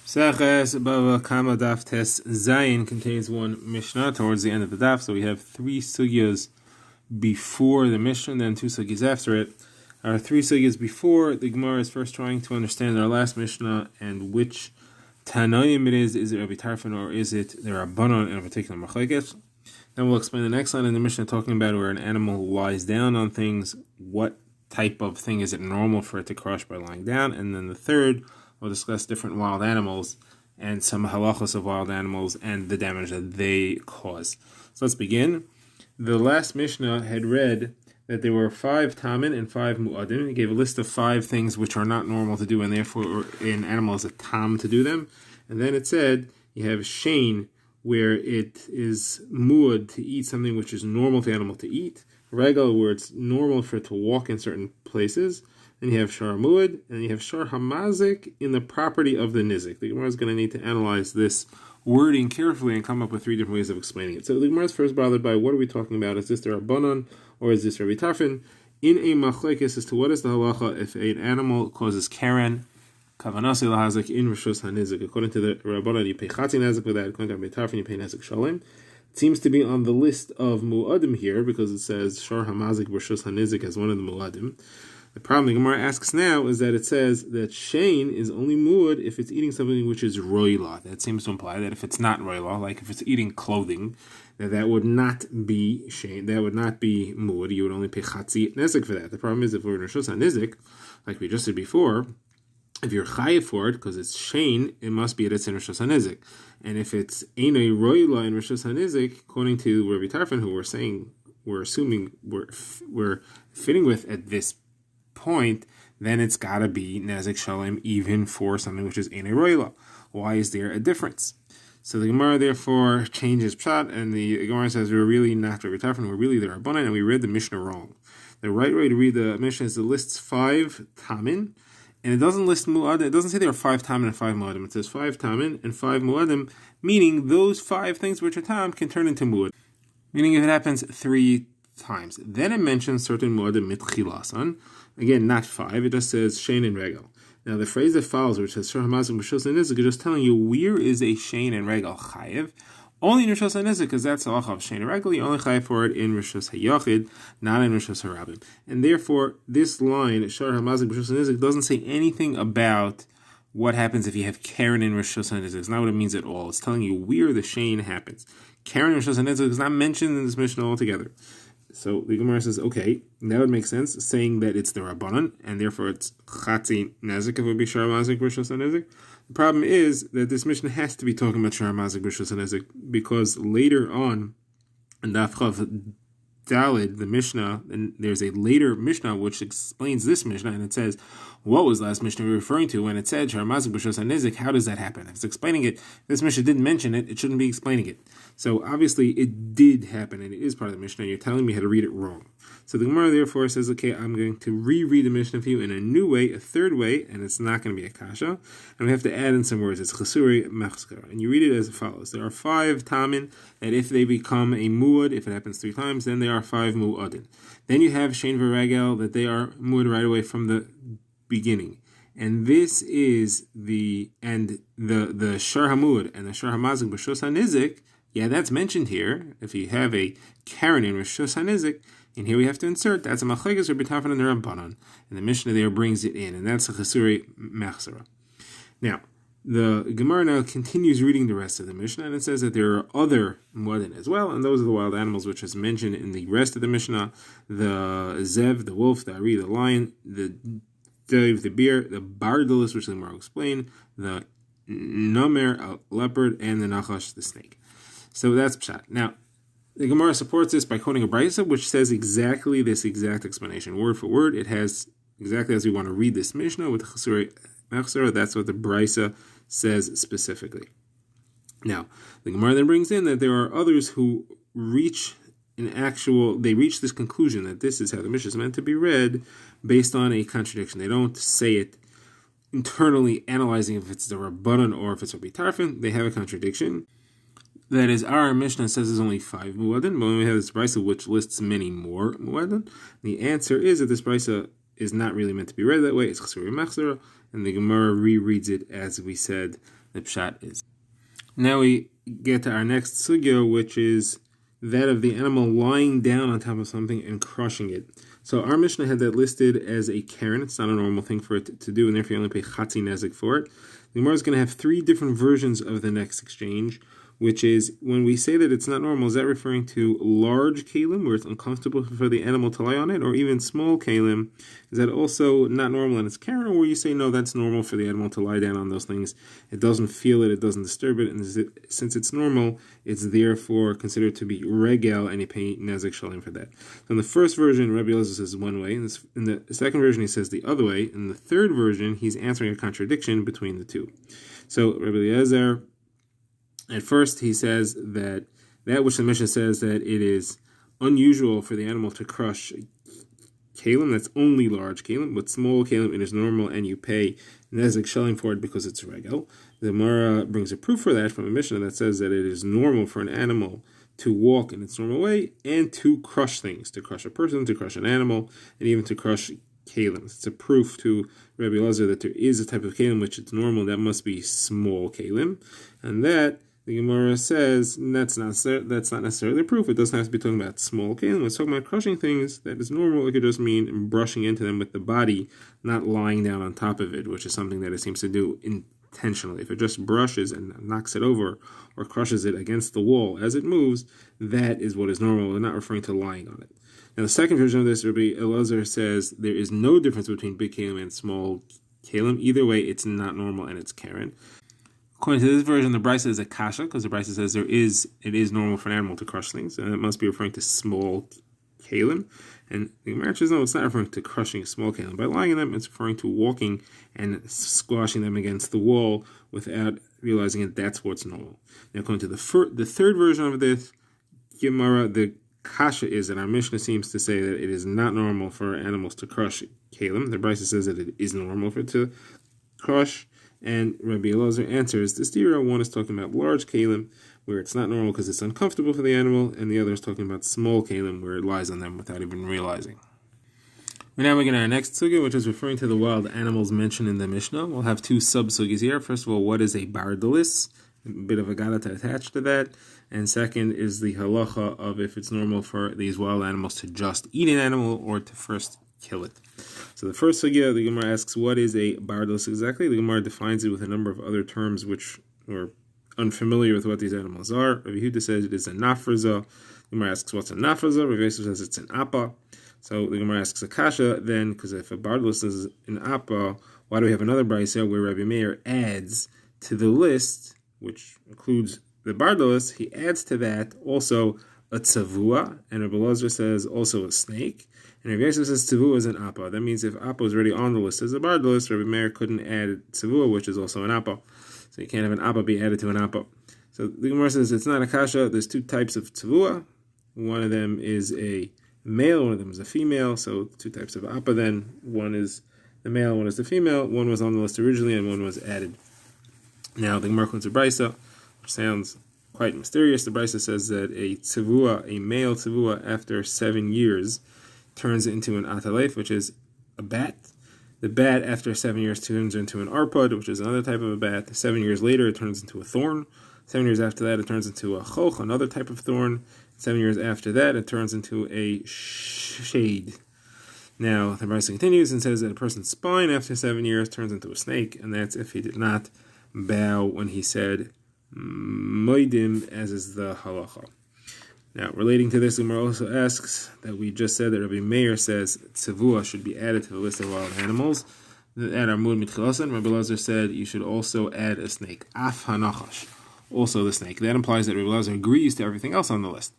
Seches Bava Kamma Daf Tes Zayin contains one Mishnah towards the end of the daf, so we have three sugyas before the Mishnah and then two sugyas after it. Our three sugyas before, the Gemara is first trying to understand our last Mishnah and which Tanoim it is it Rabbi Tarfon or is it the Rabbanon in a particular machlekes. Then we'll explain the next line in the Mishnah talking about where an animal lies down on things, what type of thing is it normal for it to crush by lying down, and then the third we'll discuss different wild animals and some halachos of wild animals and the damage that they cause. So let's begin. The last Mishnah had read that there were 5 tamin and 5 mu'adim. It gave a list of 5 things which are not normal to do, and therefore in animals a tam to do them. And then it said you have shein, where it is mu'ad to eat something which is normal for animal to eat. Regal, where it's normal for it to walk in certain places. Then you have shar mu'ad, and you have shar hamazik in the property of the nizik. The Gemara is going to need to analyze this wording carefully and come up with 3 different ways of explaining it. So the Gemara is first bothered by what are we talking about? Is this the Rabbanon or is this Rabbi Tarfon? In a machlekes as to what is the halacha if an animal causes karen, kavanasi lahazik in rishus hanizik. According to the Rabbanon, you pay chatzin nazik with that. According to Rabbi Tarfon, you pay nazik shalem. It seems to be on the list of mu'adim here because it says shar hamazik rishus hanizik as one of the mu'adim. The problem the Gemara asks now is that it says that shein is only mu'ad if it's eating something which is roila. That seems to imply that if it's not roila, like if it's eating clothing, that would not be shein, that would not be mu'ad. You would only pay chatzi nezik for that. The problem is if we're in Rishus HaNizik, like we just said before, if you're chayiv for it, because it's shein, it must be that it's in Rishus HaNizik. And if it's einay roila in Rishus HaNizik, according to Rabbi Tarfon, who we're assuming we're fitting with at this point, then it's got to be nezik shalem even for something which is in a roila. Why is there a difference? So the Gemara therefore changes pshat, and the Gemara says we're really not Rabbi Tarfon, we're really the Rabbanan, and we read the Mishnah wrong. The right way to read the Mishnah is it lists 5 tamin, and it doesn't list mu'adim. It doesn't say there are 5 tamin and 5 mu'adim. It says 5 tamin and 5 mu'adim, meaning those 5 things which are tam can turn into mu'ad. Meaning if it happens 3 times. Then it mentions certain mu'adim mitchilasan. Again, not 5. It just says shein and regal. Now the phrase that follows, which says shar hamazik b'shus hanizik, is just telling you where is a shein and regal chayiv. Only in Rishus HaNizik, because that's the halacha of shein and regal. You only chayiv for it in Rishus HaYachid, not in Rishus HaRabim. And therefore, this line shar hamazik b'shus hanizik doesn't say anything about what happens if you have karen in Rishus HaNizik. It's not what it means at all. It's telling you where the shein happens. Karen in Rishus HaNizik is not mentioned in this Mishnah altogether. So the Gemara says, okay, that would make sense, saying that it's the Rabbanon, and therefore it's Chatzi Nezik, if it would be Shar Mazik Rishus HaNezik. The problem is that this Mishnah has to be talking about Shar Mazik Rishus HaNezik, because later on, in Daf Chav Dalid, the Mishnah, and there's a later Mishnah which explains this Mishnah, and it says, what was last Mishnah referring to when it said Shar Mazik B'Shus HaNizik? How does that happen? If it's explaining it, this Mishnah didn't mention it, it shouldn't be explaining it. So obviously it did happen, and it is part of the Mishnah, and you're telling me how to read it wrong. So the Gemara therefore says, okay, I'm going to reread the Mishnah for you in a new way, a third way, and it's not going to be a kasha, and we have to add in some words. It's chesuri mechskara, and you read it as follows. There are 5 tamin, and if they become a mu'ad, if it happens 3 times, then they are 5 mu'adin. Then you have shein v'regel, that they are mu'ad right away from the beginning. And this is the shar hamud and the shar hamazik b'shus hanizik. Yeah, that's mentioned here. If you have a karen in rishus hanizik, and here we have to insert that's a machlekes Rabbi Tarfon and the Rabbanon, and the Mishnah there brings it in, and that's a chesuri mechsera. Now the Gemara now continues reading the rest of the Mishnah, and it says that there are other muadin as well, and those are the wild animals which is mentioned in the rest of the Mishnah: the zev, the wolf, the ari, the lion, the Dave, the bear, the bardalis, which the Gemara will explain, the namer, a leopard, and the nachash, the snake. So that's pshat. Now, the Gemara supports this by quoting a brisa, which says exactly this exact explanation, word for word. It has exactly as we want to read this Mishnah with the chesuri mechsera. That's what the brisa says specifically. Now, the Gemara then brings in that there are others who reach this conclusion that this is how the Mishnah is meant to be read based on a contradiction. They don't say it internally analyzing if it's the Rabbanon or if it's Rabbi Tarfon. They have a contradiction. That is, our Mishnah says there's only 5 mu'adin, but when we have this brisa which lists many more mu'adin, the answer is that this brisa is not really meant to be read that way. It's chesuri mechsera, and the Gemara rereads it as we said the pshat is. Now we get to our next sugya, which is that of the animal lying down on top of something and crushing it. So our Mishnah had that listed as a keren. It's not a normal thing for it to do, and therefore you only pay chatzi nezik for it. The Gemara is going to have three different versions of the next exchange, which is, when we say that it's not normal, is that referring to large kalim, where it's uncomfortable for the animal to lie on it, or even small kalim? Is that also not normal and it's keren, or where you say, no, that's normal for the animal to lie down on those things, it doesn't feel it, it doesn't disturb it, and since it's normal, it's therefore considered to be regel, and you pay nezik shalim for that. So in the first version, Rabbi Elazar says one way, in the second version he says the other way, in the third version he's answering a contradiction between the two. So Rabbi Elazar, at first, he says that which the Mishnah says that it is unusual for the animal to crush kalim, that's only large kalim, but small kalim it is normal, and you pay nezik shalim for it because it's regel. The Gemara brings a proof for that from a Mishnah that says that it is normal for an animal to walk in its normal way and to crush things, to crush a person, to crush an animal, and even to crush kalim. It's a proof to Rabbi Elazar that there is a type of kalim which it's normal, that must be small kalim, and that the Gemara says that's not necessarily proof. It doesn't have to be talking about small kalim. When it's talking about crushing things, that is normal. It could just mean brushing into them with the body, not lying down on top of it, which is something that it seems to do intentionally. If it just brushes and knocks it over or crushes it against the wall as it moves, that is what is normal. We're not referring to lying on it. Now, the second version of this, Rabbi Elazar says there is no difference between big kalim and small kalim. Either way, it's not normal and it's keren. According to this version, the Brisa is a kasha, because the Brisa says it is normal for an animal to crush things, and it must be referring to small kalim. And the Gemara says, no, it's not referring to crushing small kalim. By lying in them, it's referring to walking and squashing them against the wall without realizing that that's what's normal. Now, according to the third version of this Gemara, the kasha is that our Mishnah seems to say that it is not normal for animals to crush kalim. The Brisa says that it is normal for it to crush. And Rabbi Elazar answers, the stira one is talking about large kalim, where it's not normal because it's uncomfortable for the animal, and the other is talking about small kalim, where it lies on them without even realizing. Now we're going to our next sugya, which is referring to the wild animals mentioned in the Mishnah. We'll have two sub-sugyas here. First of all, what is a bardalis? A bit of a gata to attach to that. And second is the halacha of if it's normal for these wild animals to just eat an animal or to first kill it. So the first sugya, the Gemara asks, what is a bardalis exactly? The Gemara defines it with a number of other terms which we're unfamiliar with what these animals are. Rabbi Yehuda says it is a nafraza. The Gemara asks, what's a nafraza? Rabbi Yosef says it's an appa. So the Gemara asks a kasha then, because if a bardalis is an appa, why do we have another brisa where Rabbi Meir adds to the list, which includes the bardalis, he adds to that also a tzavua, and Rabbi Elazar says also a snake. And Rabbi Yosef says tzavua is an appa. That means if appa is already on the list as a bardalis, Rabbi Meir couldn't add tzavua, which is also an appa. So you can't have an appa be added to an appa. So the Gemara says it's not a kasha. There's two types of tzavua. One of them is a male, one of them is a female. So two types of appa then. One is the male, one is the female. One was on the list originally and one was added. Now the Gemara quotes a brisa, which sounds quite mysterious. The brisa says that a tzavua, a male tzavua, after 7 years, turns into an atalef, which is a bat. The bat, after 7 years, turns into an arpad, which is another type of a bat. 7 years later, it turns into a thorn. 7 years after that, it turns into a choch, another type of thorn. 7 years after that, it turns into a shade. Now, the brisa continues and says that a person's spine, after 7 years, turns into a snake, and that's if he did not bow when he said moedim, as is the halacha. Now, relating to this, Umar also asks that we just said that Rabbi Meir says tzavua should be added to the list of wild animals. At our mood mitchilasan, Rabbi Elazar said you should also add a snake, af hanachash, also the snake. That implies that Rabbi Elazar agrees to everything else on the list.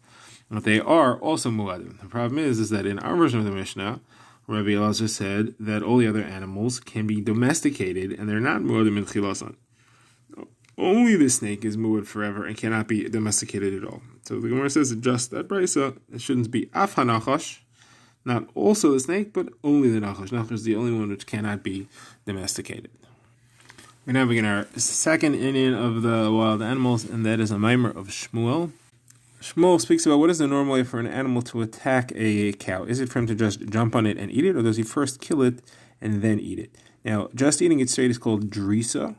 But they are also muadim. The problem is that in our version of the Mishnah, Rabbi Elazar said that all the other animals can be domesticated and they're not muadim mitchilasan. Only the snake is muad forever and cannot be domesticated at all. So the Gemara says just that brisa, it shouldn't be af hanachash, not also the snake, but only the nachash. Nachash is the only one which cannot be domesticated. We're now beginning our second inyan of the wild animals, and that is a maimer of Shmuel. Shmuel speaks about what is the normal way for an animal to attack a cow. Is it for him to just jump on it and eat it, or does he first kill it and then eat it? Now, just eating it straight is called drisa.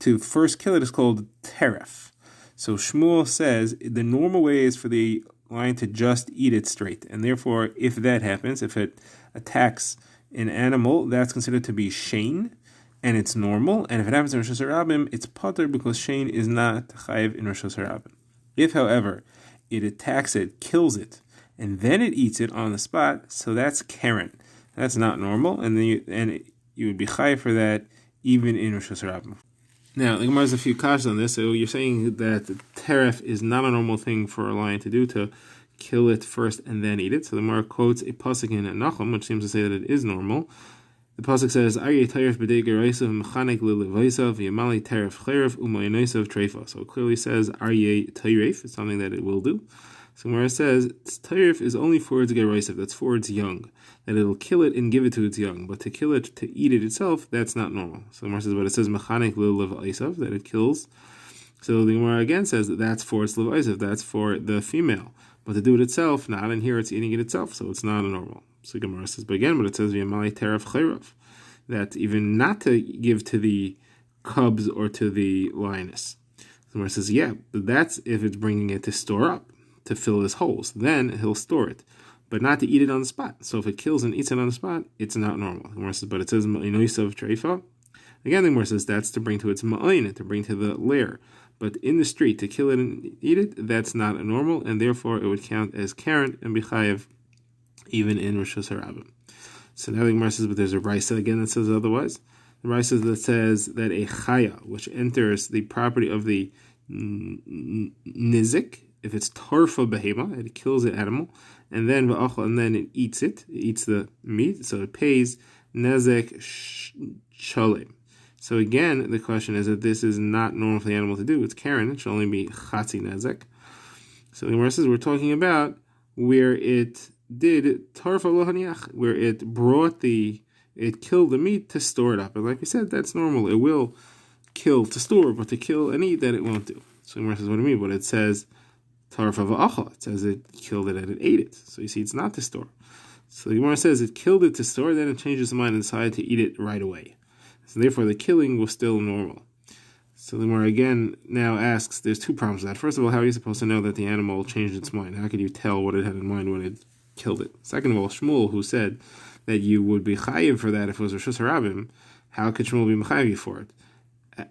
To first kill it is called teref. So Shmuel says the normal way is for the lion to just eat it straight, and therefore, if that happens, if it attacks an animal, that's considered to be shein, and it's normal. And if it happens in Rosh Hashanah, it's pater because shein is not chayiv in Rosh Hashanah. If, however, it attacks it, kills it, and then it eats it on the spot, so that's keren. That's not normal, and then you would be chayiv for that even in Rosh Hashanah. Now, the Gemara has a few kashas on this. So you're saying that the teref is not a normal thing for a lion to do, to kill it first and then eat it. So the Gemara quotes a pasuk in Nachum, which seems to say that it is normal. The pasuk says, "Aryeh teref b'dei geraisav mechanik lilevaisav yamali teref cherev umayonaisav treifa." So it clearly says aryeh teref. It's something that it will do. So Gemara says teref is only for its geraisav. That's for its young. That it'll kill it and give it to its young, but to kill it, to eat it itself, that's not normal. So the Gemara says, but it says mechanik lilevaisav, that it kills. So the Gemara again says that that's for its levaisav, that's for the female. But to do it itself, not, and here it's eating it itself, so it's not a normal. So Gemara says, but again, but it says v'yamali teref chayrav, that even not to give to the cubs or to the lioness. So Gemara says, yeah, but that's if it's bringing it to store up, to fill his holes. Then he'll store it, but not to eat it on the spot. So if it kills and eats it on the spot, it's not normal. The Gemara says, but it says ma'inoisav treifa. Again, the Gemara says that's to bring to its ma'ayin, to bring to the lair. But in the street, to kill it and eat it, that's not a normal, and therefore it would count as keren and be chayev even in Rosh Hashanah. So now the Gemara says, but there's a brisa again that says otherwise. The brisa that says that a chaya, which enters the property of the nizik, if it's tarfa behema, it kills an animal, and then it eats it eats the meat, so it pays nezek shalem. So again, the question is that this is not normal for the animal to do. It's keren. It should only be chatzi nezek. So the Gemara says we're talking about where it did tarfa lo haniach, where it killed the meat to store it up. And like we said, that's normal. It will kill to store, but to kill and eat, that it won't do. So the Gemara says, what do you mean? But it says tarfa v'acha. It says it killed it and it ate it. So you see, it's not to store. So the Gemara says it killed it to store, then it changed its mind and decided to eat it right away. So therefore, the killing was still normal. So the Gemara again now asks, there's two problems with that. First of all, how are you supposed to know that the animal changed its mind? How could you tell what it had in mind when it killed it? Second of all, Shmuel, who said that you would be chayiv for that if it was Rosh Hashanah, how could Shmuel be chayiv for it?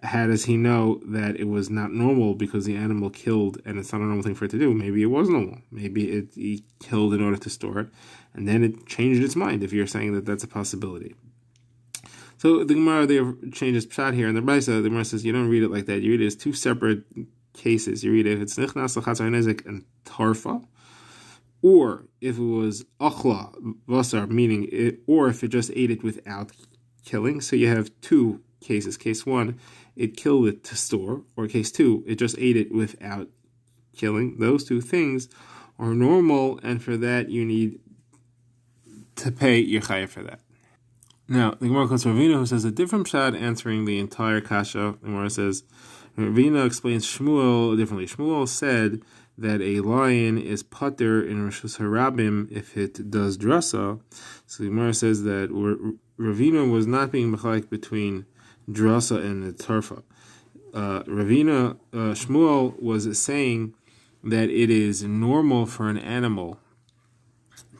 How does he know that it was not normal because the animal killed and it's not a normal thing for it to do? Maybe it was normal. Maybe he killed in order to store it, and then it changed its mind, if you're saying that that's a possibility. So the Gemara there changes pshat here, and the Brisa, the Gemara says you don't read it like that. You read it as two separate cases. You read it if it's nichnas l'chatzar nezek and tarfa, or if it was achla vasar, meaning it, or if it just ate it without killing. So you have two cases. Case one, it killed it to store, or case two, it just ate it without killing. Those two things are normal, and for that you need to pay your chayah for that. Now, the Gemara quotes Ravina, who says a different pshat answering the entire kasha. The Gemara says, Ravina explains Shmuel differently. Shmuel said that a lion is pater in Rosh Hashanah if it does drasa. So the Gemara says that Ravina was not being mechalik between drasa and the tarfa. Shmuel was saying that it is normal for an animal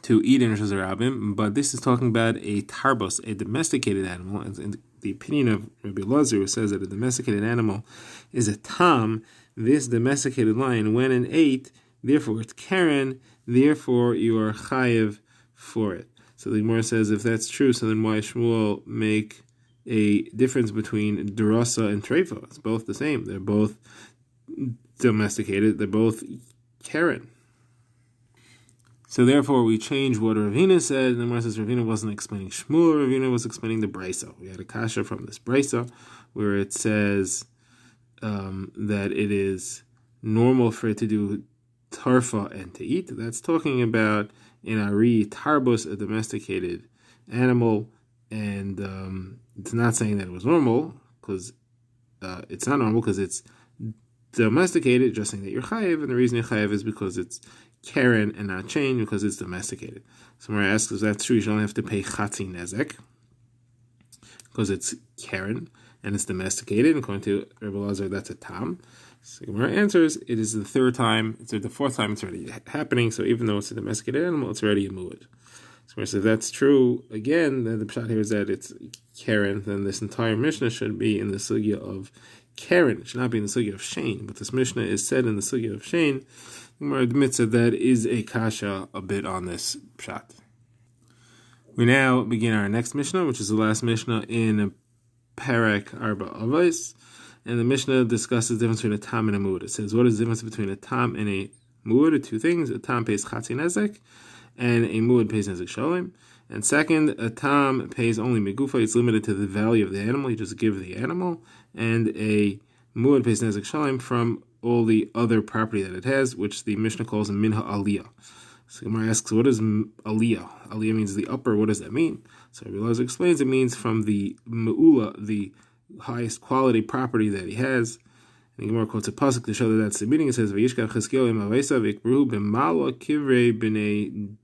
to eat in Rosh Hashanah, but this is talking about a tarbos, a domesticated animal. In the opinion of Rabbi Lazar, who says that a domesticated animal is a tam, this domesticated lion went and ate, therefore it's keren, therefore you are chayiv for it. So the Gemara says, if that's true, so then why Shmuel make a difference between drasa and treifa? It's both the same. They're both domesticated. They're both keren. So therefore, we change what Ravina said, and the Gemara says Ravina wasn't explaining Shmuel, Ravina was explaining the Brisa. We had a kasha from this Brisa, where it says that it is normal for it to do tarfa and to eat. That's talking about in Ari tarbos, a domesticated animal, and it's not saying that it was normal, because it's not normal because it's domesticated, just saying that you're chayiv, and the reason you're chayiv is because it's keren and not chain, because it's domesticated. So when I ask, is that true? You should only have to pay chatzi nezek. because it's Karen and it's domesticated. According to Rebbe Lazar, that's a tam. So Gemara answers, it is the third time, it's the fourth time it's already happening, so even though it's a domesticated animal, it's already a mu'ud. So if that's true, again, then the pshat here is that it's Karen, then this entire Mishnah should be in the sugya of Karen. It should not be in the sugya of Shane, but this Mishnah is said in the sugya of Shane. The Gemara admits that that is a kasha a bit on this pshat. We now begin our next Mishnah, which is the last Mishnah in Perek Arba Avos. And the Mishnah discusses the difference between a tam and a mu'ud. It says, what is the difference between a tam and a mu'ud? Two things. A tam pays chatzi nezek, and a mu'ud pays nezek shalom. And second, a tam pays only megufa. It's limited to the value of the animal. You just give the animal. And a mu'ud pays nezek shalom from all the other property that it has, which the Mishnah calls a minha aliyah. So Gemara asks, what is aliyah? Aliyah means the upper. What does that mean? So Rabbi Elazar explains it means from the me'ula, the highest quality property that he has. And the Gemara quotes a pasuk to show that that's the meaning. It says, "Vayishkav Chizkiyahu im Avesa v'ikbru b'mala kivrei b'nei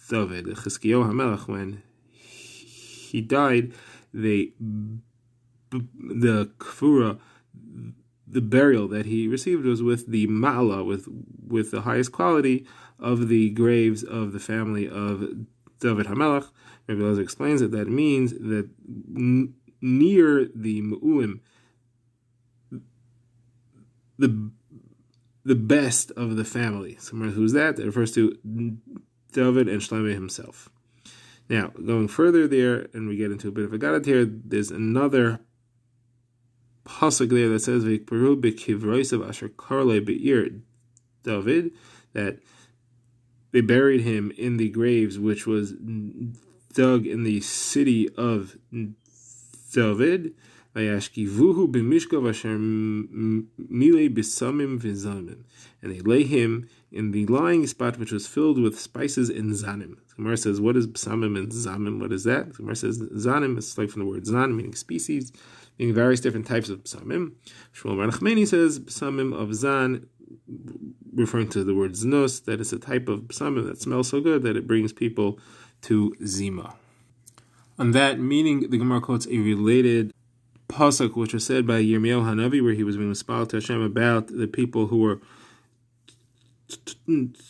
David." Chizkiyahu HaMelech, when he died, the kfura, the burial that he received was with the ma'ala, with the highest quality of the graves of the family of David HaMelech. Rabbi Elazar explains that means that near the Mu'uim, the best of the family. So who's that? That refers to David and Shlomo himself. Now, going further there, and we get into a bit of a gadot here, there's another pasuk there that says, "V'ikparu b'kivroisav asher karle be'ir David," that they buried him in the graves which was dug in the city of David, vayashkivuhu b'mishkav asher milei b'samim v'zanim, and they lay him in the lying spot which was filled with spices and zanim. Gemara says, what is b'samim and zamim? What is that? Gemara says, zanim is like from the word zan, meaning species, meaning various different types of b'samim. Shmuel Bar Nachmani says, b'samim of zan, referring to the word znos, that is a type of b'samim that smells so good that it brings people to zima. On that meaning, the Gemara quotes a related pasuk which was said by Yirmiyahu Hanavi, where he was being mispal to Hashem about the people who were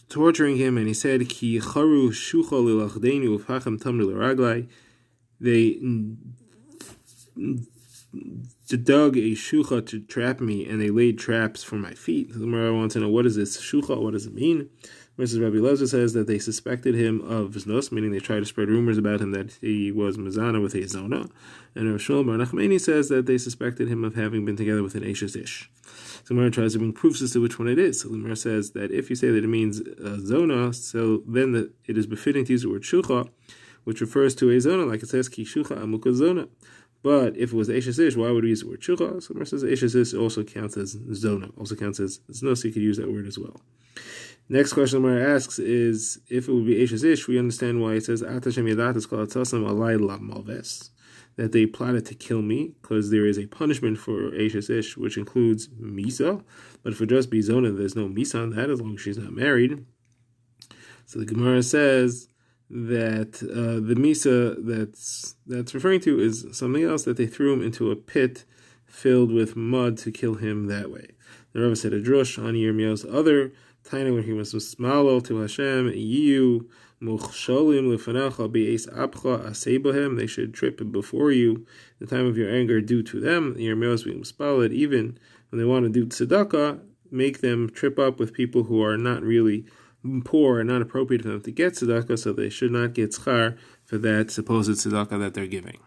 torturing him, and he said, "Ki charu shucha lilachdeinu ufachem tamru l'raglai." They dug a shucha to trap me, and they laid traps for my feet. The Gemara wants to know, what is this shucha? What does it mean? Mrs. Rabbi Elazar says that they suspected him of znos, meaning they tried to spread rumors about him that he was mazana with a zona. And Rav Shmuel Bar Nachmani says that they suspected him of having been together with an Eishes Ish. So the Gemara tries to bring proofs as to which one it is. So the Gemara says that if you say that it means zona, so then it is befitting to use the word shucha, which refers to a zona, like it says, ki shucha amuka zona. But if it was Eishes Ish, why would we use the word shucha? So the Gemara says Eishes Ish also counts as zona, also counts as znos, so you could use that word as well. Next question the Gemara asks is, if it would be Eishes Ish, we understand why it says Atashem Yadat is called Tasam Alay La Malves, that they plotted to kill me, because there is a punishment for Eishes Ish, which includes Misa. But if it just be Zona, there's no Misa on that, as long as she's not married. So the Gemara says that the Misa that's referring to is something else, that they threw him into a pit filled with mud to kill him that way. The Rava said a drush on Yirmiyahu's other Taina, when he was smalo to Hashem, Yiyu muchsholim lefanecha be'es apcha asebohem, they should trip before you the time of your anger due to them. Yirmiyahu is being mispaled, even when they want to do tzedakah, make them trip up with people who are not really poor and not appropriate for them to get tzedakah, so they should not get schar for that supposed tzedakah that they're giving.